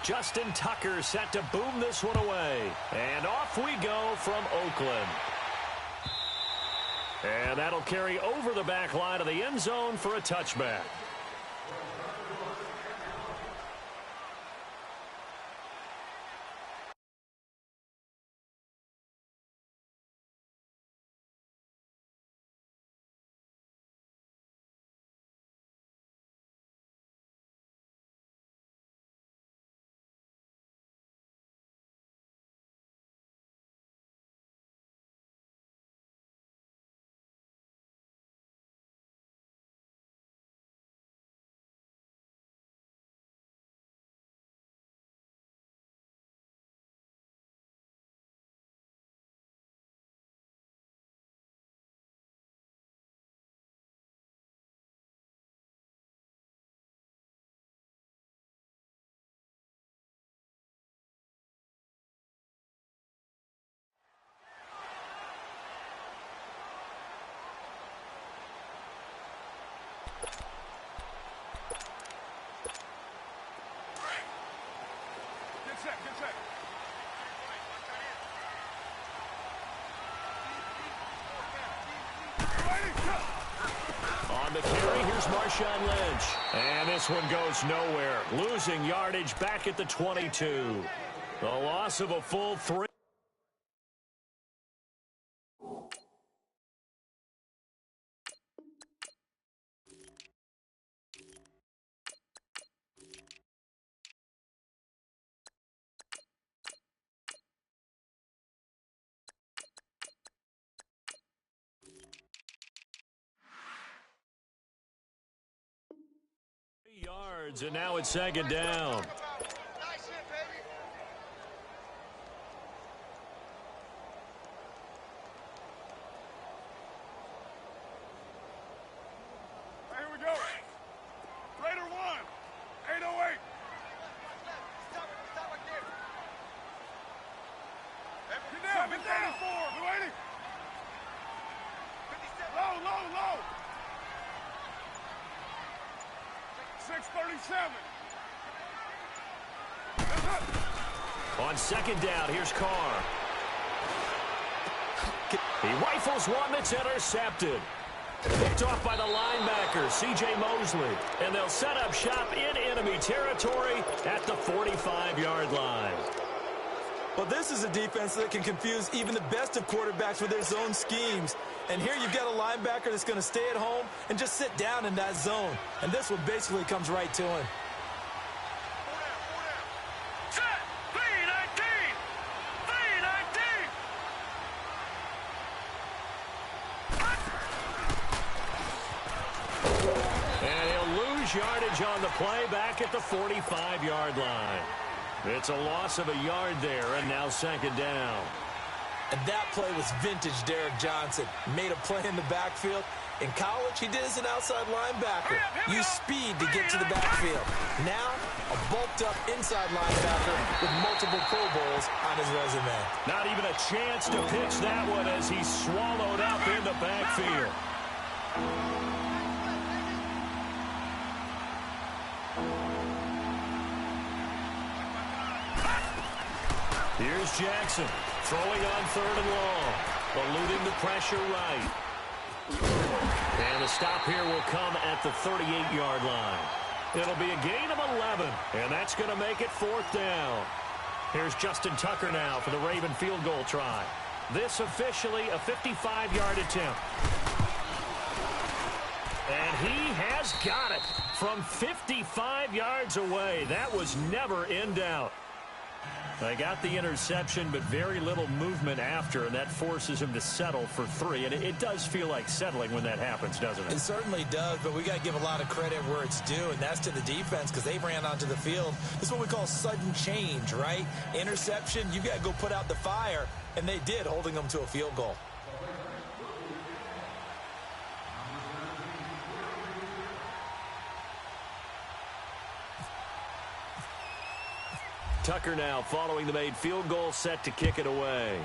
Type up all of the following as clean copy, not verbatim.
Justin Tucker set to boom this one away. And off we go from Oakland. And that'll carry over the back line of the end zone for a touchback. On the carry, here's Marshawn Lynch. And this one goes nowhere. Losing yardage back at the 22. The loss of a full 3. Yards, and now it's second down. Nice hit, baby. Right, here we go. Raider 1, 808. Stop right there. Get down, 34, 280. 57. Low. 637. On second down, here's Carr. He rifles one that's intercepted. Picked off by the linebacker, C.J. Mosley. And they'll set up shop in enemy territory at the 45-yard line. Well, this is a defense that can confuse even the best of quarterbacks with their zone schemes. And here you've got a linebacker that's going to stay at home and just sit down in that zone. And this one basically comes right to him. Set, B-19. And he'll lose yardage on the play back at the 45-yard line. It's a loss of a yard there, and now second down. And that play was vintage Derek Johnson. Made a play in the backfield. In college, he did as an outside linebacker. Used speed to get to the backfield. Now, a bulked-up inside linebacker with multiple Pro Bowls on his resume. Not even a chance to pitch that one as he's swallowed up in the backfield. Here's Jackson throwing on third and long, eluding the pressure right. And the stop here will come at the 38-yard line. It'll be a gain of 11, and that's going to make it fourth down. Here's Justin Tucker now for the Raven field goal try. This officially a 55-yard attempt. And he has got it from 55 yards away. That was never in doubt. They got the interception, but very little movement after, and that forces him to settle for 3. And it does feel like settling when that happens, doesn't it? It certainly does, but we got to give a lot of credit where it's due, and that's to the defense because they ran onto the field. This is what we call sudden change, right? Interception, you got to go put out the fire, and they did, holding them to a field goal. Tucker now following the made field goal, set to kick it away.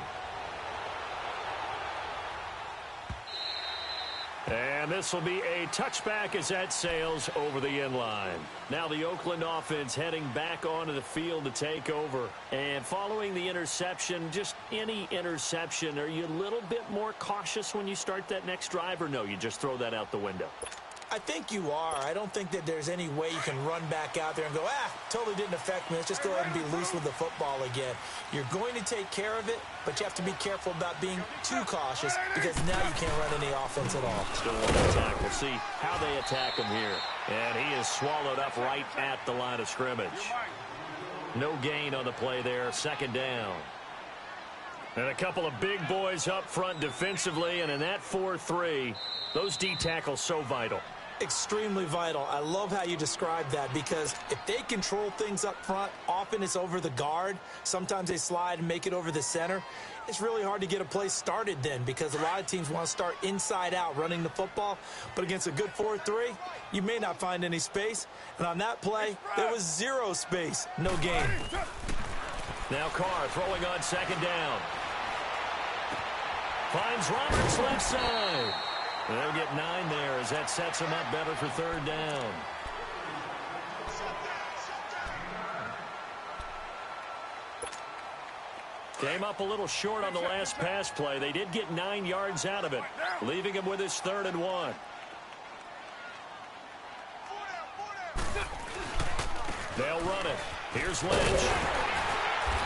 And this will be a touchback as that sails over the end line. Now the Oakland offense heading back onto the field to take over. And following the interception, just any interception, are you a little bit more cautious when you start that next drive, or no, you just throw that out the window? I think you are. I don't think that there's any way you can run back out there and go, totally didn't affect me. Let's just go ahead and be loose with the football again. You're going to take care of it, but you have to be careful about being too cautious because now you can't run any offense at all. Still on the attack. We'll see how they attack him here. And he is swallowed up right at the line of scrimmage. No gain on the play there. Second down. And a couple of big boys up front defensively, and in that 4-3, those D tackles so vital. Extremely vital. I love how you describe that because if they control things up front, often it's over the guard. Sometimes they slide and make it over the center. It's really hard to get a play started then because a lot of teams want to start inside out running the football. But against a good 4-3, you may not find any space. And on that play, there was zero space. No gain. Now Carr throwing on second down. Finds Roberts left side. They'll get 9 there as that sets him up better for third down. Came up a little short on the last pass play. They did get 9 yards out of it, leaving him with his 3rd and 1. They'll run it. Here's Lynch.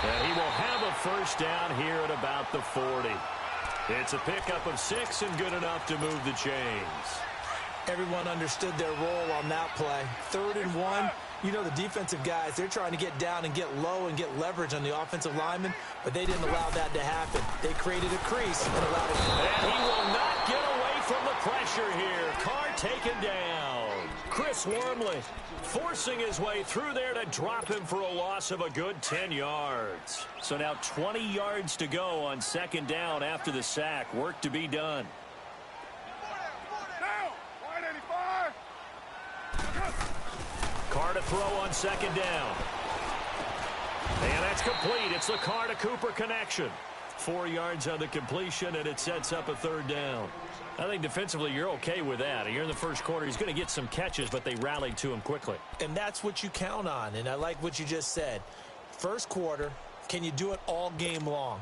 And he will have a first down here at about the 40. It's a pickup of 6 and good enough to move the chains. Everyone understood their role on that play. 3rd and 1. You know the defensive guys, they're trying to get down and get low and get leverage on the offensive lineman, but they didn't allow that to happen. They created a crease and allowed it to happen. And he will not get away from the pressure here. Carr taken down. Chris Wormley forcing his way through there to drop him for a loss of a good 10 yards. So now 20 yards to go on second down after the sack. Work to be done. Down. Line 85. Carr to throw on second down. And that's complete. It's the Carr to Cooper connection. 4 yards on the completion, and it sets up a third down. I think defensively you're okay with that. You're in the first quarter. He's going to get some catches, but they rallied to him quickly. And that's what you count on, and I like what you just said. First quarter, can you do it all game long?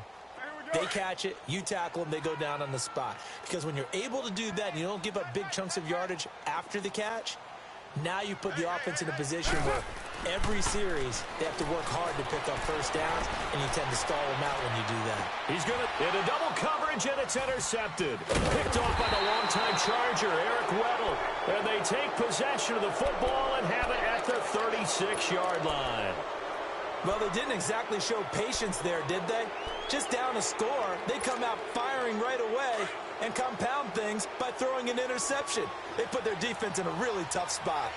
They catch it, you tackle them, they go down on the spot. Because when you're able to do that and you don't give up big chunks of yardage after the catch, now you put the offense in a position where every series they have to work hard to pick up first downs, and you tend to stall them out when you do that. He's going to hit a double coverage, and it's intercepted. Picked off by the longtime Charger, Eric Weddle. And they take possession of the football and have it at the 36-yard line. Well, they didn't exactly show patience there, did they? Just down a score, they come out firing right away and compound things by throwing an interception. They put their defense in a really tough spot.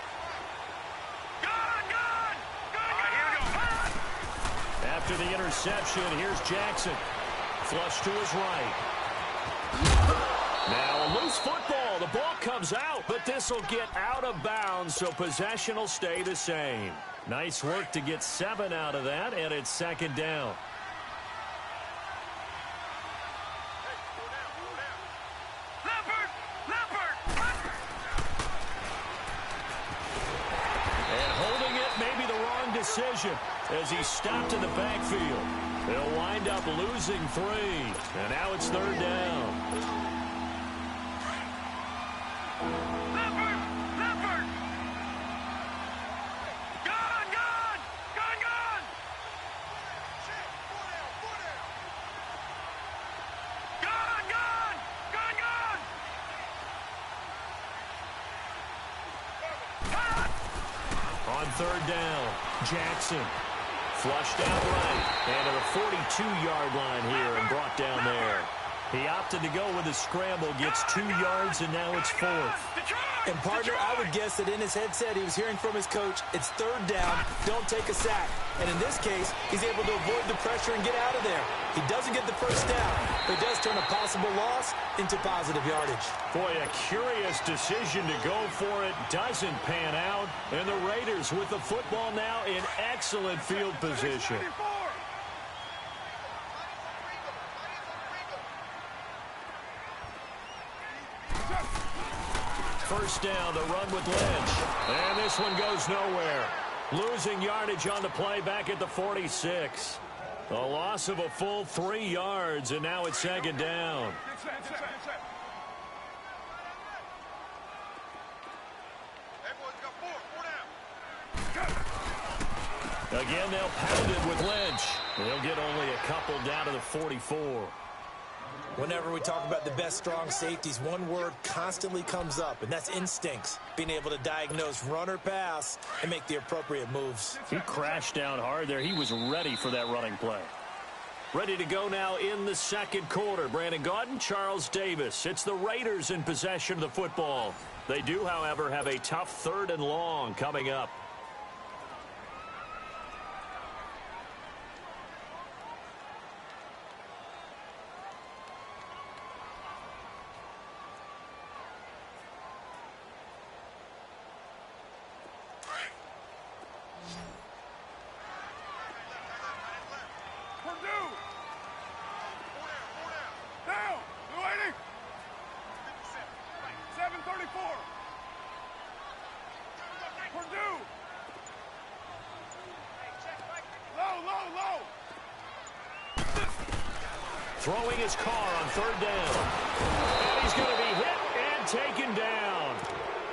After the interception, here's Jackson. Flush to his right. Now a loose football. The ball comes out, but this will get out of bounds, so possession will stay the same. Nice work to get 7 out of that, and it's second down. And holding it may be the wrong decision as he stopped in the backfield. They'll wind up losing 3, and now it's third down. On third down, Jackson flushed out right and to the 42-yard line here and brought down there. He opted to go with a scramble, gets 2 yards, and now it's 4th. And partner, I would guess that in his headset he was hearing from his coach, it's third down, don't take a sack. And in this case, he's able to avoid the pressure and get out of there. He doesn't get the first down, but he does turn a possible loss into positive yardage. Boy, a curious decision to go for it. Doesn't pan out. And the Raiders with the football now in excellent field position. first down. The run with Lynch. And this one goes nowhere. Losing yardage on the play back at the 46. A loss of a full 3 yards, and now it's second down. Again, they'll pound it with Lynch. They'll get only a couple down to the 44. Whenever we talk about the best strong safeties, one word constantly comes up, and that's instincts. Being able to diagnose run or pass and make the appropriate moves. He crashed down hard there. He was ready for that running play. Ready to go now in the second quarter. Brandon Gaudin, Charles Davis. It's the Raiders in possession of the football. They do, however, have a tough 3rd and long coming up. Throwing his car on 3rd down. And he's going to be hit and taken down.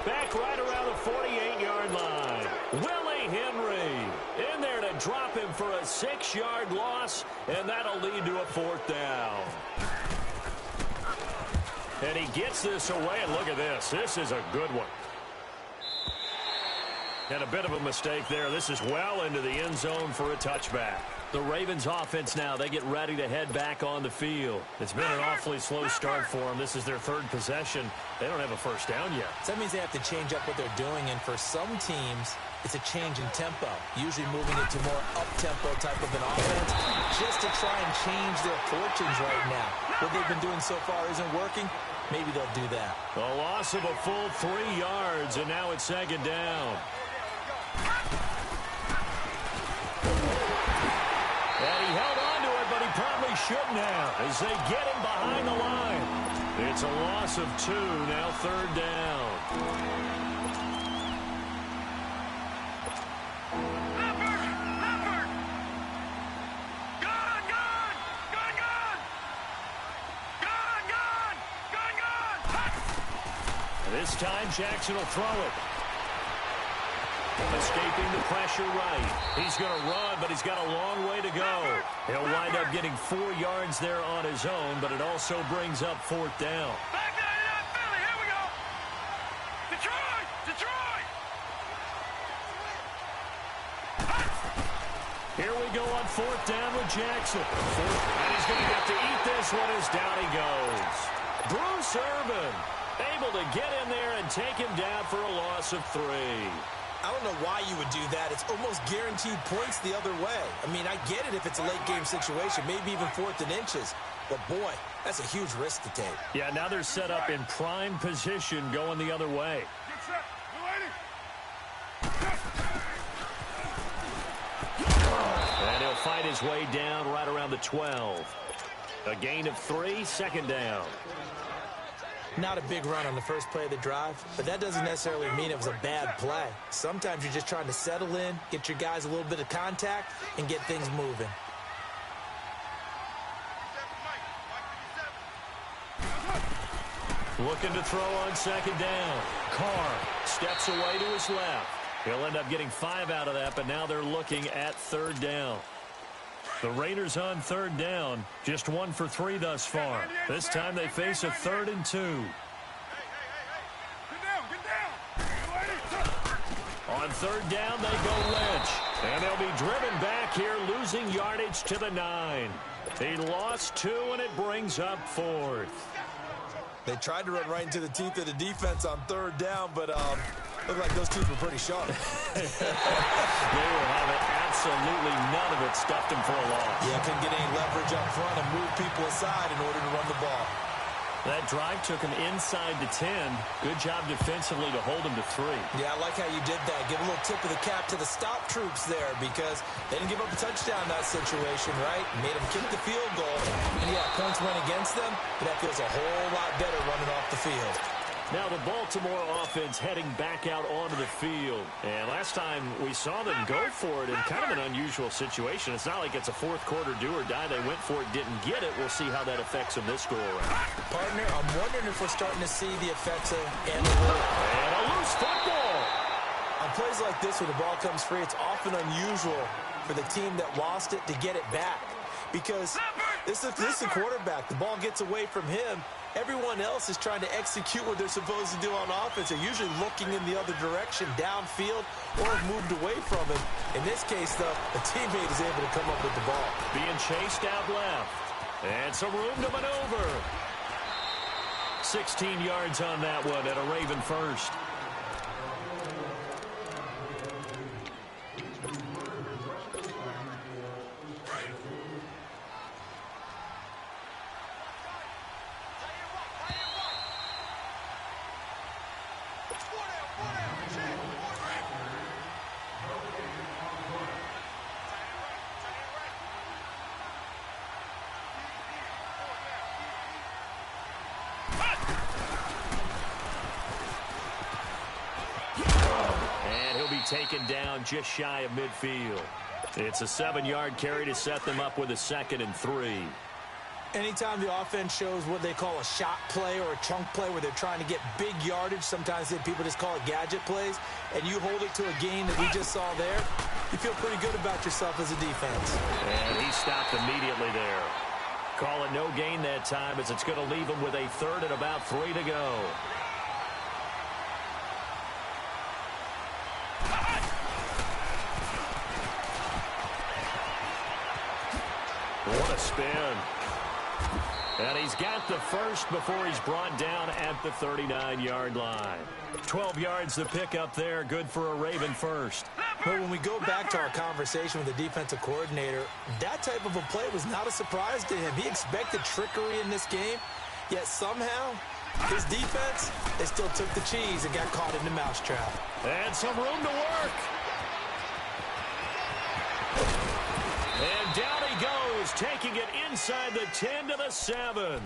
Back right around the 48-yard line. Willie Henry in there to drop him for a 6-yard loss, and that'll lead to a 4th down. And he gets this away, and look at this. This is a good one. And a bit of a mistake there. This is well into the end zone for a touchback. The Ravens offense now, they get ready to head back on the field. It's been an awfully slow start for them. This is their 3rd possession. They don't have a first down yet. So that means they have to change up what they're doing, and for some teams, it's a change in tempo, usually moving it to more up-tempo type of an offense, just to try and change their fortunes right now. What they've been doing so far isn't working. Maybe they'll do that. A loss of a full 3 yards, and now it's second down. And he held on to it, but he probably shouldn't have as they get him behind the line. It's a loss of 2, now 3rd down. This time, Jackson will throw it. Escaping the pressure right. He's going to run, but he's got a long way to go. He'll wind up getting 4 yards there on his own, but it also brings up 4th down. Back down, Philly, here we go. Detroit! Detroit! Here we go on 4th down with Jackson. And he's going to get to eat this one as down he goes. Bruce Irvin able to get in there and take him down for a loss of 3. I don't know why you would do that. It's almost guaranteed points the other way. I mean, I get it if it's a late-game situation, maybe even 4th and inches. But, boy, that's a huge risk to take. Yeah, now they're set up in prime position going the other way. Get set. And he'll fight his way down right around the 12. A gain of 3, second down. Not a big run on the first play of the drive, but that doesn't necessarily mean it was a bad play. Sometimes you're just trying to settle in, get your guys a little bit of contact, and get things moving. Looking to throw on second down. Carr steps away to his left. He'll end up getting 5 out of that, but now they're looking at 3rd down. The Raiders on 3rd down, just 1 for 3 thus far. This time they face a 3rd and 2. On 3rd down, they go Lynch. And they'll be driven back here, losing yardage to the 9. He lost 2, and it brings up 4th. They tried to run right into the teeth of the defense on 3rd down, but looked like those teeth were pretty sharp. They were having absolutely none of it, stuffed him for a loss. Yeah, couldn't get any leverage up front and move people aside in order to run the ball. That drive took him inside the 10. Good job defensively to hold him to 3. Yeah, I like how you did that. Give a little tip of the cap to the stop troops there because they didn't give up a touchdown in that situation, right? Made them kick the field goal. And, yeah, points went against them, but that feels a whole lot better running off the field. Now the Baltimore offense heading back out onto the field. And last time we saw them go for it in kind of an unusual situation. It's not like it's a fourth quarter do or die. They went for it, didn't get it. We'll see how that affects them this go-around. Partner, I'm wondering if we're starting to see the effects of And a loose football. On plays like this where the ball comes free, it's often unusual for the team that lost it to get it back. Because this is a quarterback. The ball gets away from him. Everyone else is trying to execute what they're supposed to do on offense. They're usually looking in the other direction, downfield, or have moved away from it. In this case, though, a teammate is able to come up with the ball. Being chased out left. And some room to maneuver. 16 yards on that one at a Raven first. Taken down just shy of midfield. It's a 7-yard carry to set them up with a 2nd and 3. Anytime the offense shows what they call a shot play or a chunk play where they're trying to get big yardage, sometimes people just call it gadget plays, and you hold it to a gain that we just saw there, you feel pretty good about yourself as a defense. And he stopped immediately there. Call it no gain that time as it's going to leave him with a 3rd and about 3 to go. What a spin. And he's got the first before he's brought down at the 39-yard line. 12 yards to pick up there. Good for a Raven first. But when we go back to our conversation with the defensive coordinator, that type of a play was not a surprise to him. He expected trickery in this game, yet somehow his defense, they still took the cheese and got caught in the mousetrap. And some room to work. And down he goes, taking it inside the 10 to the 7.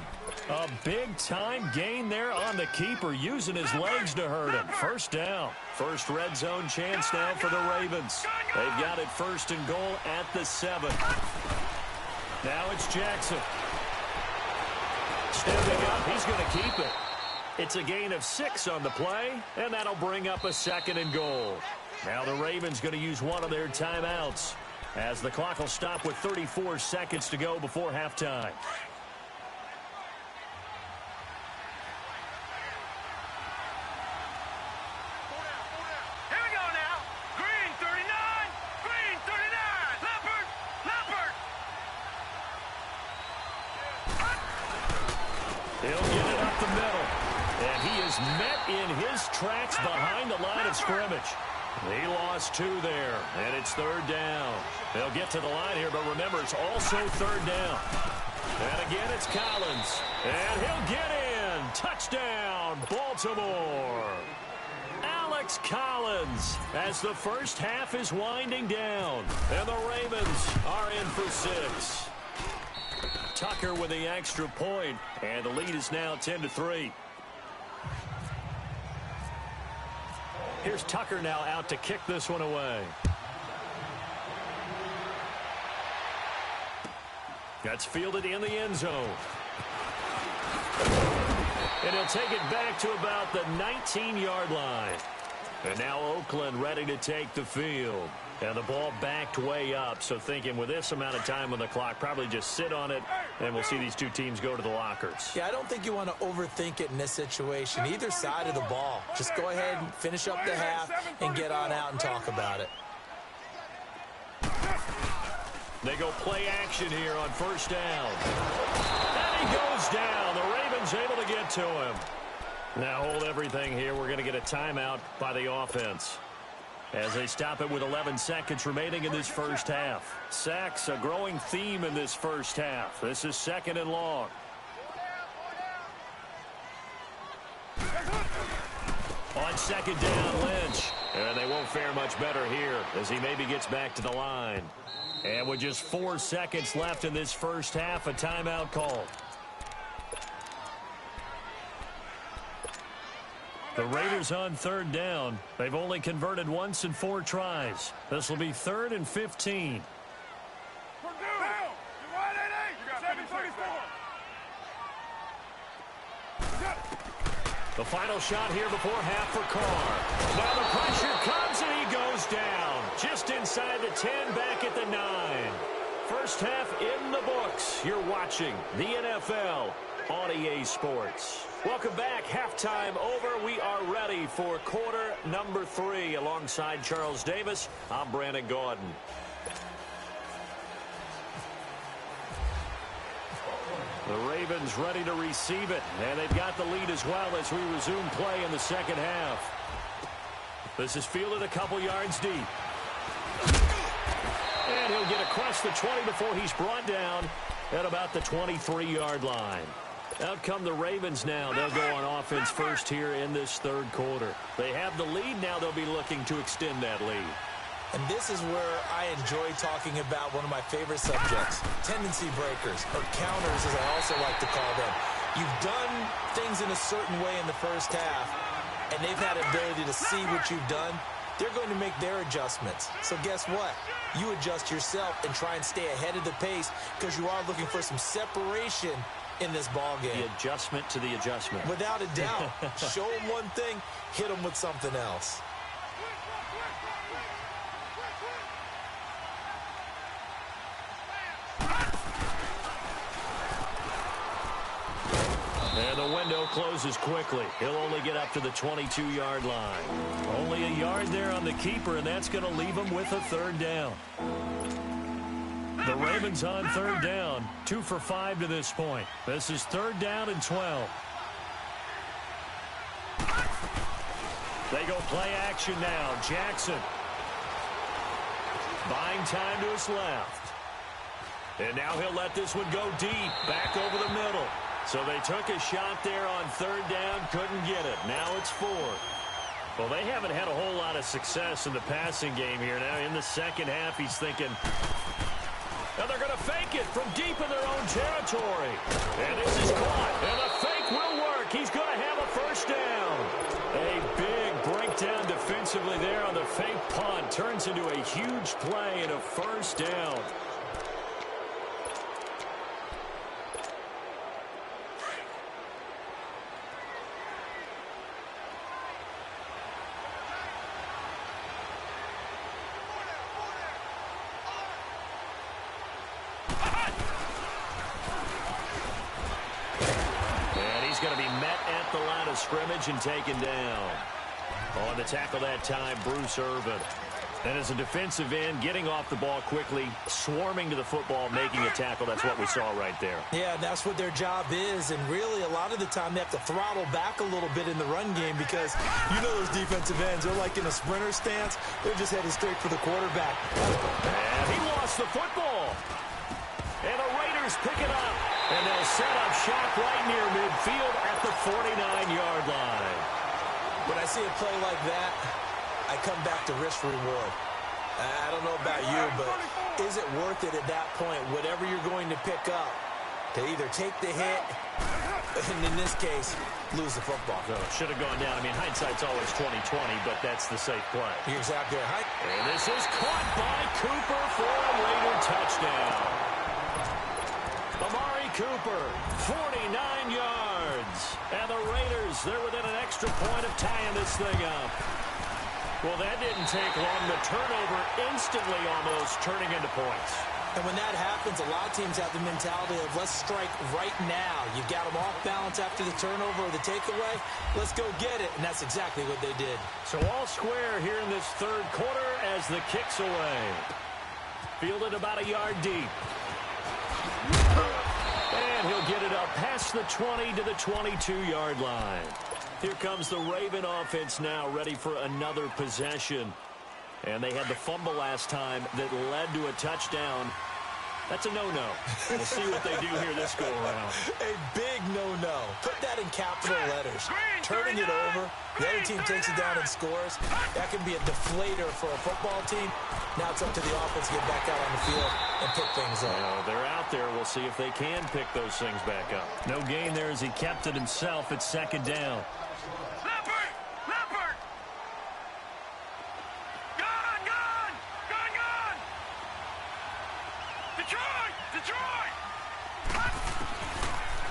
A big-time gain there on the keeper, using his legs to hurt him. First down. First red zone chance now for the Ravens. They've got it 1st and goal at the 7. Now it's Jackson. Stepping up, he's going to keep it. It's a gain of 6 on the play, and that'll bring up a 2nd and goal. Now the Ravens going to use one of their timeouts, as the clock will stop with 34 seconds to go before halftime. Here we go now. Green 39. Green 39. Leopard. Leopard. He'll get it up the middle. And he is met in his tracks behind the line of scrimmage. He lost 2 there, and it's 3rd down. They'll get to the line here, but remember, it's also 3rd down. And again, it's Collins. And he'll get in. Touchdown, Baltimore. Alex Collins, as the first half is winding down. And the Ravens are in for 6. Tucker with the extra point, and the lead is now 10-3. Here's Tucker now out to kick this one away. That's fielded in the end zone. And he'll take it back to about the 19-yard line. And now Oakland ready to take the field. And the ball backed way up, so thinking with this amount of time on the clock, probably just sit on it, and we'll see these two teams go to the lockers. Yeah, I don't think you want to overthink it in this situation. Either side of the ball. Just go ahead and finish up the half and get on out and talk about it. They go play action here on 1st down. And he goes down. The Ravens able to get to him. Now hold everything here. We're going to get a timeout by the offense, as they stop it with 11 seconds remaining in this first half. Sacks, a growing theme in this first half. This is 2nd and long. On 2nd down, Lynch. And they won't fare much better here as he maybe gets back to the line. And with just 4 seconds left in this first half, a timeout call. The Raiders on third down. They've only converted once in 4 tries. This will be 3rd and 15. The final shot here before half for Carr. Now the pressure comes and he goes down. Just inside the 10, back at the 9. First half in the books. You're watching the NFL on EA Sports. Welcome back. Halftime over. We are ready for quarter number 3. Alongside Charles Davis, I'm Brandon Gordon. The Ravens ready to receive it, and they've got the lead as well as we resume play in the second half. This is fielded a couple yards deep. And he'll get across the 20 before he's brought down at about the 23-yard line. Out come the Ravens now. They'll go on offense first here in this third quarter. They have the lead. Now they'll be looking to extend that lead. And this is where I enjoy talking about one of my favorite subjects, tendency breakers, or counters as I also like to call them. You've done things in a certain way in the first half, and they've had ability to see what you've done. They're going to make their adjustments. So guess what? You adjust yourself and try and stay ahead of the pace because you are looking for some separation in this ball game. The adjustment to the adjustment. Without a doubt. Show them one thing, hit them with something else. And the window closes quickly. He'll only get up to the 22-yard line. Only a yard there on the keeper, and that's going to leave him with a third down. The Ravens on third down, 2 for 5 to this point. This is 3rd down and 12. They go play action now. Jackson buying time to his left. And now he'll let this one go deep, back over the middle. So they took a shot there on 3rd down, couldn't get it. Now it's 4th. Well, they haven't had a whole lot of success in the passing game here. Now in the second half, he's thinking, now they're going to fake it from deep in their own territory. And this is caught. And the fake will work. He's going to have a first down. A big breakdown defensively there on the fake punt. Turns into a huge play and a first down. Going to be met at the line of scrimmage and taken down. On the tackle that time, Bruce Irvin. And as a defensive end, getting off the ball quickly, swarming to the football, making a tackle. That's what we saw right there. Yeah, that's what their job is. And really, a lot of the time, they have to throttle back a little bit in the run game because you know those defensive ends, they're like in a sprinter stance. They're just headed straight for the quarterback. And he lost the football. And the Raiders pick it up. And they'll set up shop right near midfield at the 49-yard line. When I see a play like that, I come back to risk reward. I don't know about you, but is it worth it at that point, whatever you're going to pick up, to either take the hit, and in this case, lose the football? So it should have gone down. I mean, hindsight's always 20/20, but that's the safe play. You're exactly right. And this is caught by Cooper for a Raider touchdown. Amari Cooper, 49 yards. And the Raiders, they're within an extra point of tying this thing up. Well, that didn't take long. The turnover instantly almost turning into points. And when that happens, a lot of teams have the mentality of let's strike right now. You've got them off balance after the turnover or the takeaway. Let's go get it. And that's exactly what they did. So all square here in this third quarter as the kick's away. Fielded about a yard deep. And he'll get it up past the 20 to the 22-yard line. Here comes the Raven offense now, ready for another possession. And they had the fumble last time that led to a touchdown. That's a no-no. We'll see what they do here this go-around. A big no-no. Put that in capital letters. Turning it over, the other team takes it down and scores. That can be a deflator for a football team. Now it's up to the offense to get back out on the field and pick things up. Well, they're out there. We'll see if they can pick those things back up. No gain there as he kept it himself at 2nd down.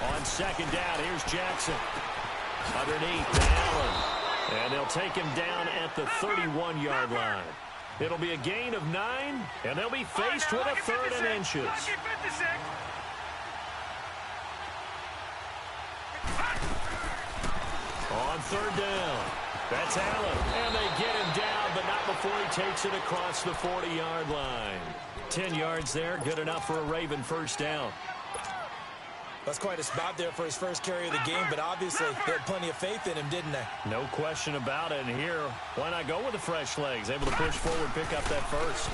On second down, here's Jackson. Underneath to Allen. And they'll take him down at the 31-yard line. It'll be a gain of 9, and they'll be faced with a 3rd and inches. On 3rd down, that's Allen. And they get him down, but not before he takes it across the 40-yard line. 10 yards there, good enough for a Raven first down. That's quite a spot there for his first carry of the game, but obviously they had plenty of faith in him, didn't they? No question about it. And here, why not go with the fresh legs? Able to push forward, pick up that first.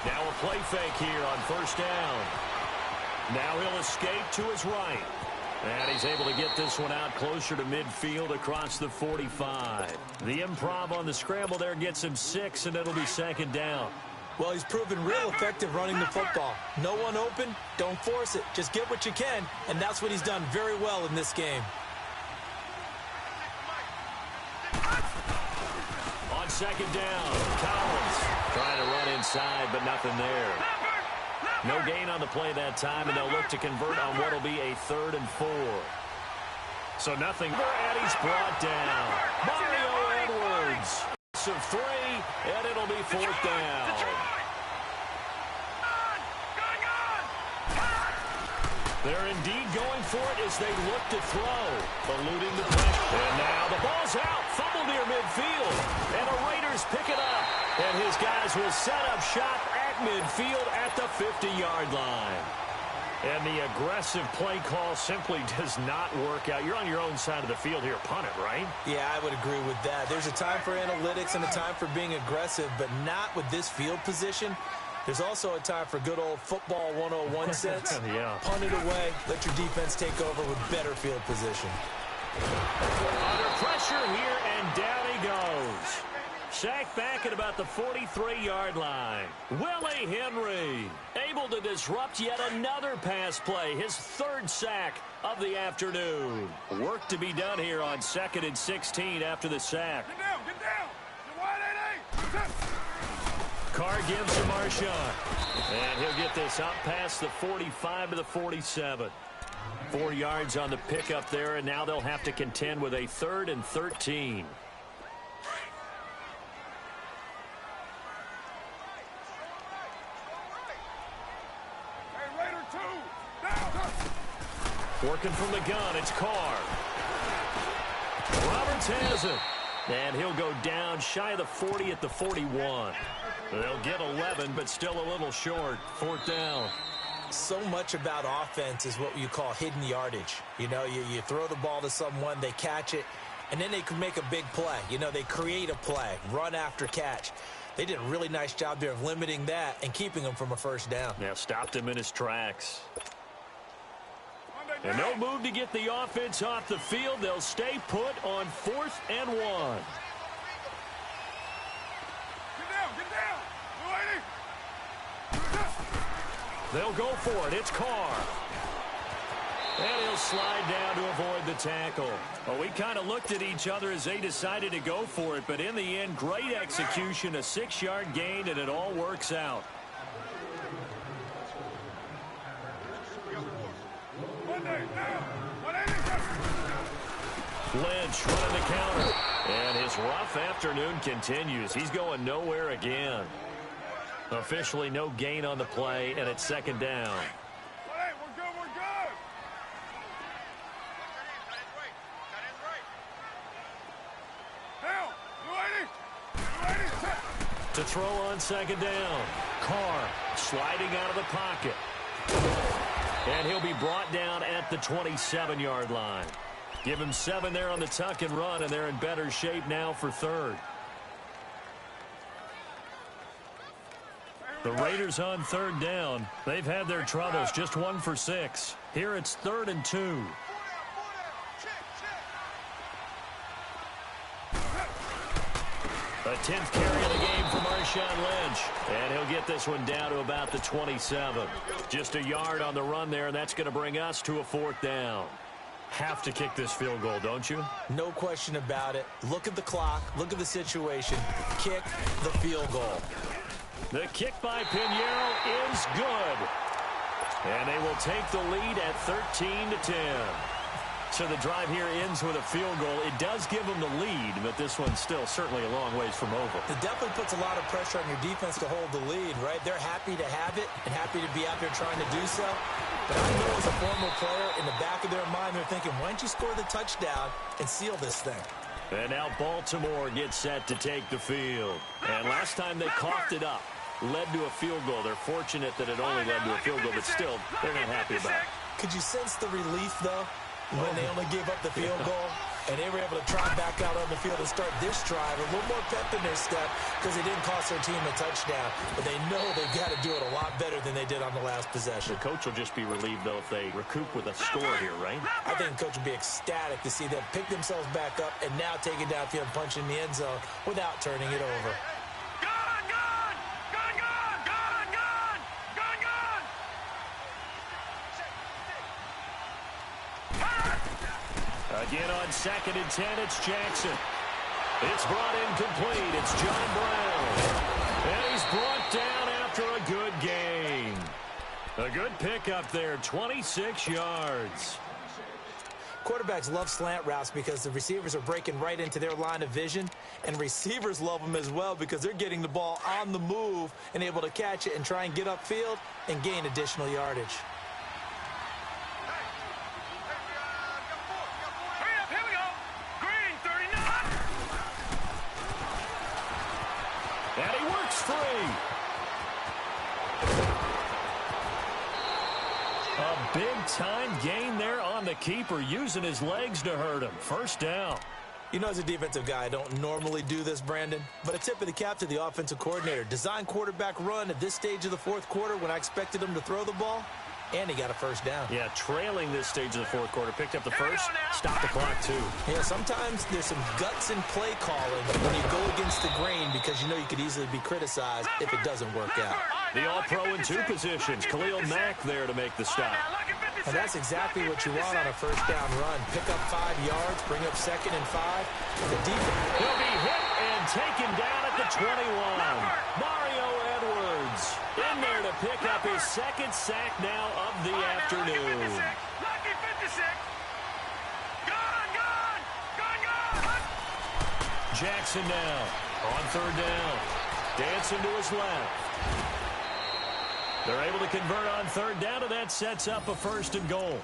Now a play fake here on first down. Now he'll escape to his right. And he's able to get this one out closer to midfield across the 45. The improv on the scramble there gets him 6, and it'll be second down. Well, he's proven real effective running the football. No one open, don't force it. Just get what you can, and that's what he's done very well in this game. On second down, Collins trying to run inside, but nothing there. No gain on the play that time, and they'll look to convert on what will be a 3rd and 4. So nothing, and he's brought down. Mario Edwards. Of 3, and it'll be 4th down. They're indeed going for it as they look to throw. Eluding the pressure. And now the ball's out. Fumble near midfield. And the Raiders pick it up. And his guys will set up shop at midfield at the 50-yard line. And the aggressive play call simply does not work out. You're on your own side of the field here. Punt it, right? Yeah, I would agree with that. There's a time for analytics and a time for being aggressive, but not with this field position. There's also a time for good old football 101 sense. Yeah. Punt it away. Let your defense take over with better field position. Under pressure here, and down he goes. Sacked back at about the 43-yard line. Willie Henry able to disrupt yet another pass play. His 3rd sack of the afternoon. Work to be done here on 2nd and 16 after the sack. Get down, get down. You're wide 8-8. Carr gives to Marshawn. And he'll get this up past the 45 to the 47. 4 yards on the pickup there, and now they'll have to contend with a 3rd and 13. Working from the gun, it's Carr. Roberts has it. And he'll go down shy of the 40 at the 41. They'll get 11, but still a little short. 4th down. So much about offense is what you call hidden yardage. You know, you throw the ball to someone, they catch it, and then they can make a big play. You know, they create a play, run after catch. They did a really nice job there of limiting that and keeping him from a first down. Now stopped him in his tracks. And no move to get the offense off the field. They'll stay put on 4th and 1. Get down, get down. They'll go for it. It's Carr. And he'll slide down to avoid the tackle. Well, we kind of looked at each other as they decided to go for it. But in the end, great execution, a 6-yard gain, and it all works out. Lynch running the counter. And his rough afternoon continues. He's going nowhere again. Officially no gain on the play, and it's 2nd down. Hey, we're good, we're good. Now, you ready? To throw on 2nd down. Carr sliding out of the pocket. And he'll be brought down at the 27-yard line. Give him 7 there on the tuck and run, and they're in better shape now for 3rd. The Raiders on 3rd down. They've had their troubles, just 1 for 6. Here it's 3rd and 2. A 10th carry of the game for Marshawn Lynch. And he'll get this one down to about the 27. Just a yard on the run there, and that's going to bring us to a 4th down. Have to kick this field goal, don't you? No question about it. Look at the clock. Look at the situation. Kick the field goal. The kick by Pinheiro is good. And they will take the lead at 13-10. So the drive here ends with a field goal. It does give them the lead, but this one's still certainly a long ways from over. It definitely puts a lot of pressure on your defense to hold the lead, right? They're happy to have it and happy to be out there trying to do so. But I know as a former player, in the back of their mind, they're thinking, why don't you score the touchdown and seal this thing? And now Baltimore gets set to take the field. And last time they coughed it up, led to a field goal. They're fortunate that it only led to a field goal, but still, they're not happy about it. Could you sense the relief, though, when they only gave up the field goal? And they were able to trot back out on the field and start this drive a little more pep in their step because it didn't cost their team a touchdown. But they know they've got to do it a lot better than they did on the last possession. The coach will just be relieved, though, if they recoup with a score here, right? I think the coach will be ecstatic to see them pick themselves back up and now take it downfield and punch in the end zone without turning it over. Again on 2nd and 10, it's Jackson. It's brought incomplete. It's John Brown. And he's brought down after a good gain. A good pickup there, 26 yards. Quarterbacks love slant routes because the receivers are breaking right into their line of vision, and receivers love them as well because they're getting the ball on the move and able to catch it and try and get upfield and gain additional yardage. And he works free. A big-time gain there on the keeper, using his legs to hurt him. First down. You know, as a defensive guy, I don't normally do this, Brandon, but a tip of the cap to the offensive coordinator. Design quarterback run at this stage of the fourth quarter when I expected him to throw the ball, and he got a first down. Yeah, trailing this stage of the fourth quarter. Picked up the first, stopped the clock, too. Yeah, sometimes there's some guts in play calling when you go against the grain because you know you could easily be criticized if it doesn't work out. The all-pro in 2 positions. Khalil Mack there to make the stop. And that's exactly what you want on a first down run. Pick up 5 yards, bring up 2nd and 5. The defense. He'll be hit and taken down at the 21. Mario Edwards in there to pick up his 2nd sack now of the afternoon. Jackson now on 3rd down. Dancing to his left. They're able to convert on 3rd down, and that sets up a 1st and goal.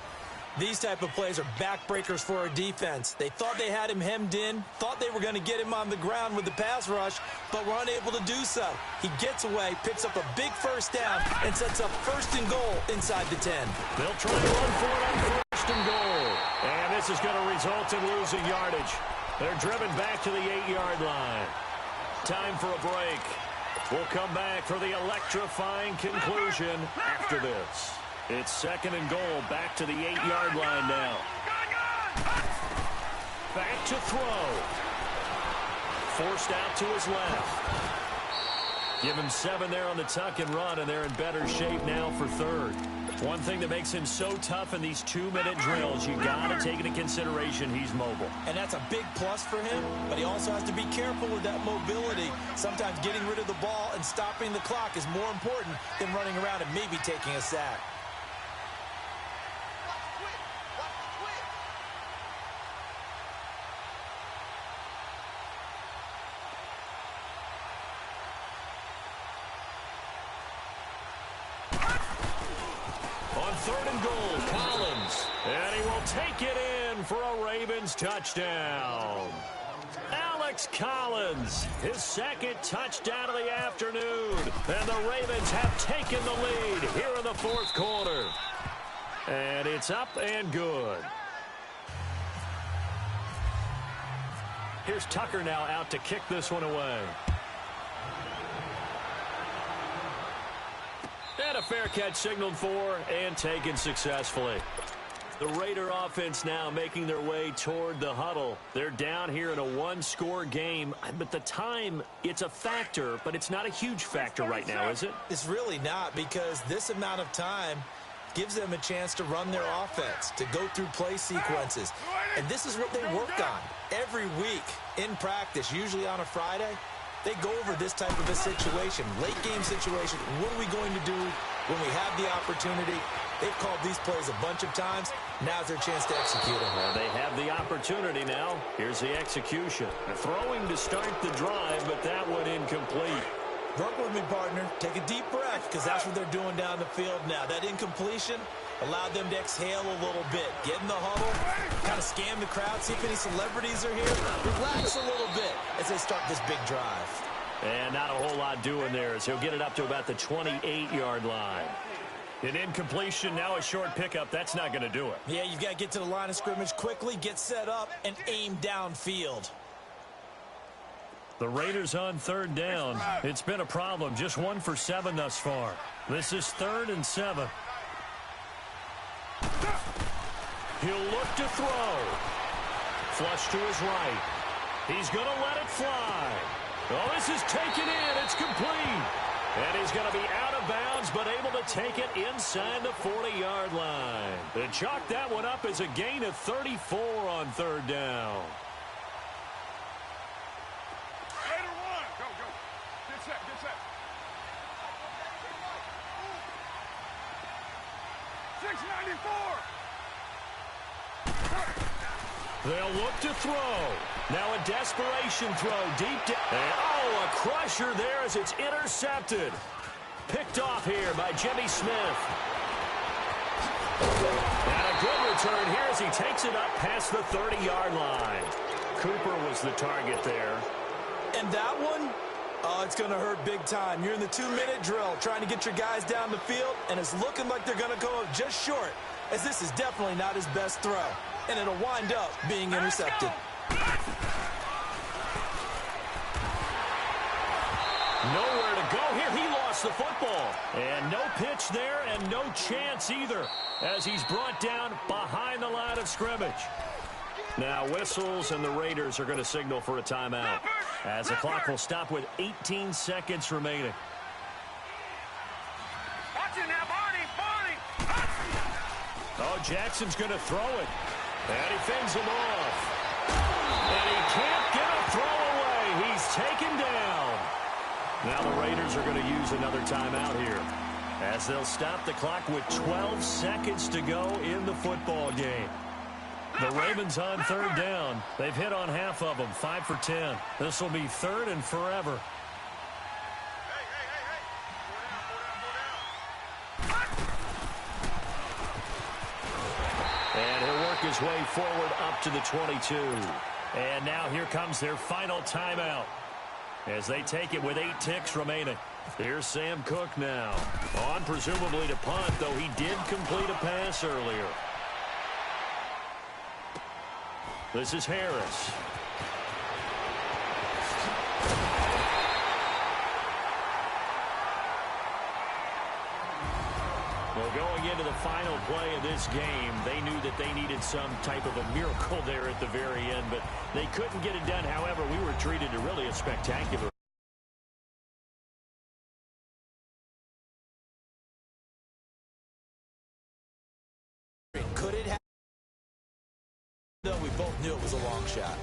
These type of plays are backbreakers for our defense. They thought they had him hemmed in, thought they were going to get him on the ground with the pass rush, but were unable to do so. He gets away, picks up a big 1st down, and sets up 1st and goal inside the 10. They'll try to run for it on 1st and goal. And this is going to result in losing yardage. They're driven back to the 8-yard line. Time for a break. We'll come back for the electrifying conclusion after this. It's 2nd and goal, back to the 8-yard line now. Back to throw. Forced out to his left. Give him 7 there on the tuck and run, and they're in better shape now for 3rd. One thing that makes him so tough in these 2-minute drills, you got to take into consideration he's mobile. And that's a big plus for him, but he also has to be careful with that mobility. Sometimes getting rid of the ball and stopping the clock is more important than running around and maybe taking a sack. On 3rd and goal, Collins. And he will take it in for a Ravens touchdown. Alex Collins, his 2nd touchdown of the afternoon. And the Ravens have taken the lead here in the 4th quarter. And it's up and good. Here's Tucker now out to kick this one away. And a fair catch signaled for and taken successfully. The Raider offense now making their way toward the huddle. They're down here in a 1-score game. But the time, it's a factor, but it's not a huge factor right now, is it? It's really not, because this amount of time gives them a chance to run their offense, to go through play sequences. And this is what they work on every week in practice, usually on a Friday. They go over this type of a situation, late game situation. What are we going to do when we have the opportunity? They've called these plays a bunch of times. Now's their chance to execute them. Well, they have the opportunity now. Here's the execution. Throwing to start the drive, but that one incomplete. Work with me, partner. Take a deep breath, because that's what they're doing down the field now. That incompletion allowed them to exhale a little bit. Get in the huddle, kind of scan the crowd, see if any celebrities are here. Relax a little bit as they start this big drive. And not a whole lot doing there as he'll get it up to about the 28-yard line. An incompletion, now a short pickup. That's not going to do it. Yeah, you've got to get to the line of scrimmage quickly, get set up, and aim downfield. The Raiders on third down. It's been a problem. Just 1 for 7 thus far. This is 3rd and 7. He'll look to throw. Flush to his right. He's going to let it fly. Oh, this is taken in. It's complete. And he's going to be out of bounds, but able to take it inside the 40-yard line. They chalk that one up as a gain of 34 on third down. Raider 1. Go, go. Get set, get set. 694. They'll look to throw. Now a desperation throw deep down. Oh, a crusher there as it's intercepted. Picked off here by Jimmy Smith. And a good return here as he takes it up past the 30-yard line. Cooper was the target there. And that one, oh, it's going to hurt big time. You're in the 2-minute drill trying to get your guys down the field, and it's looking like they're going to go just short, as this is definitely not his best throw. And it'll wind up being intercepted. Nowhere to go here. He lost the football. And no pitch there and no chance either as he's brought down behind the line of scrimmage. Now whistles and the Raiders are going to signal for a timeout as the clock will stop with 18 seconds remaining. Watch it now, Barney, Barney. Oh, Jackson's going to throw it. And he fends him off. And he can't get a throw away. He's taken down. Now the Raiders are going to use another timeout here as they'll stop the clock with 12 seconds to go in the football game. The Ravens on third down. They've hit on half of them, 5 for 10. This will be 3rd and forever. And he'll work his way forward up to the 22. And now here comes their final timeout as they take it with 8 ticks remaining. Here's Sam Cook now. On presumably to punt, though he did complete a pass earlier. This is Harris. Well, going into the final play of this game, they knew that they needed some type of a miracle there at the very end, but they couldn't get it done. However, we were treated to really a spectacular. Could it happen? We both knew it was a long shot.